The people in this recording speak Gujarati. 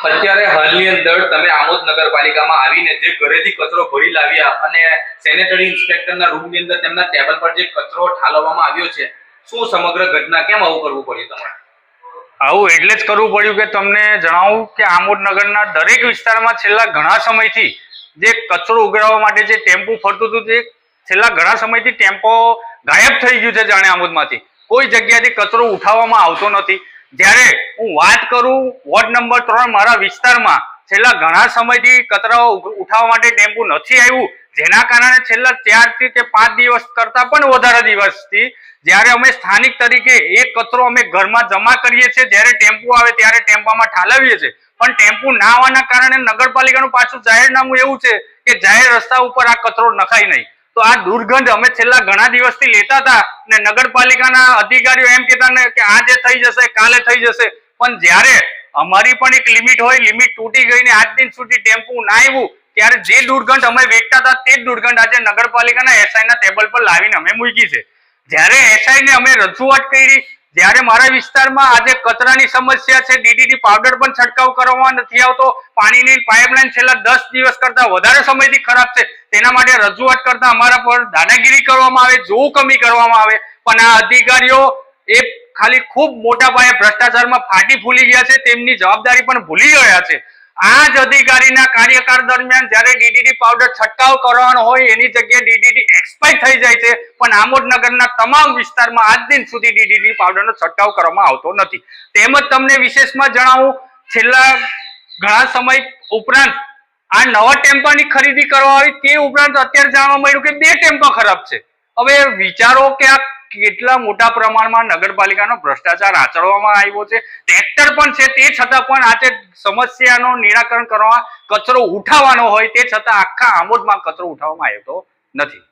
અત્યારે હાલની અંદર તમે આમોદ નગરપાલિકામાં આવીને જે ઘરેથી કચરો ભરી લાવ્યા અને સેનેટરી ઇન્સ્પેક્ટરના રૂમની અંદર તેમના ટેબલ પર જે કચરો ઠાલવવામાં આવ્યો છે, શું સમગ્ર ઘટના કેમ આવું કરવું પડ્યું તમારે? આવું એટલે જ કરવું પડ્યું કે તમને જણાવું કે આમોદ નગરના દરેક વિસ્તારમાં છેલ્લા ઘણા સમયથી જે કચરો ઉઘરાવવા માટે જે ટેમ્પો ફરતું હતું, તે છેલ્લા ઘણા સમયથી ટેમ્પો ગાયબ થઈ ગયું છે. જાણે આમોદમાંથી કોઈ જગ્યાથી કચરો ઉઠાવવામાં આવતો નથી. જ્યારે હું વાત કરું વોર્ડ નંબર 3 મારા વિસ્તારમાં છેલ્લા ઘણા સમયથી કચરો ઉઠાવવા માટે ટેમ્પો નથી આવ્યું, જેના કારણે છેલ્લા 4 થી કે 5 દિવસ કરતા પણ વધારે દિવસથી જ્યારે અમે સ્થાનિક તરીકે એક કચરો અમે ઘરમાં જમા કરીએ છીએ, જ્યારે ટેમ્પો આવે ત્યારે ટેમ્પામાં ઠાલવીએ છીએ, પણ ટેમ્પો ના આવવાના કારણે નગરપાલિકાનું પાછું જાહેરનામું એવું છે કે જાહેર રસ્તા ઉપર આ કચરો નખાય નહીં. તો આ દુર્ગંધ અમે છેલ્લા ઘણા દિવસથી લેતા હતા ને નગરપાલિકાના અધિકારીઓ એમ કહેતા ને કે આજે થઈ જશે, કાલે થઈ જશે, પણ જ્યારે અમારી પણ એક લિમિટ હોય, લિમિટ તૂટી ગઈ ને આજ દિન સુધી ટેમ્પો ના આવ્યું, ત્યારે જે દુર્ગંધ અમે વેચતા હતા તે જ દુર્ગંધ આજે નગરપાલિકાના એસઆઈના ટેબલ પર લાવીને અમે મૂકી છે. જ્યારે એસઆઈને અમે રજૂઆત કરી, જ્યારે મારા વિસ્તારમાં આજે કચરાની સમસ્યા છે, ડીડીટી પાવડર પણ છંટકાવ કરવામાં નથી આવતો, પાણીની પાઇપલાઇન છેલ્લા 10 દિવસ કરતા વધારે સમયથી ખરાબ છે, તેના માટે રજૂઆત કરતા અમારા પર દાદાગીરી કરવામાં આવે, જોહુકમી કરવામાં આવે, પણ આ અધિકારીઓ એ ખાલી ખૂબ મોટા પાયે ભ્રષ્ટાચારમાં ફાટી ફૂલી ગયા છે, તેમની જવાબદારી પણ ભૂલી ગયા છે. આ જ અધિકારીના કાર્યકાળ દરમિયાન જ્યારે ડીડીટી પાવડર છંટકાવ કરવાનો હોય એની જગ્યાએ ડીડીટી એક્સપાયર થઈ જાય છે, પણ આમોદ નગરના તમામ વિસ્તારમાં આજ દિન સુધી ડીડીટી પાવડરનો છંટકાવ કરવામાં આવતો નથી. તેમજ તમને વિશેષમાં જણાવું, છેલ્લા ઘણા સમય ઉપરાંત આ નવા ટેમ્પાની ખરીદી કરવા આવી, તે ઉપરાંત અત્યારે જાણવા મળ્યું કે 2 ટેમ્પા ખરાબ છે. હવે વિચારો કે આ કેટલા મોટા પ્રમાણમાં નગરપાલિકાનો ભ્રષ્ટાચાર આચરવામાં આવ્યો છે. ટ્રેક્ટર પણ છે, તે છતાં પણ આજે સમસ્યાનો નિરાકરણ કરવા કચરો ઉઠાવવાનો હોય તે છતાં આખા આમોદમાં કચરો ઉઠાવવામાં આવતો નથી.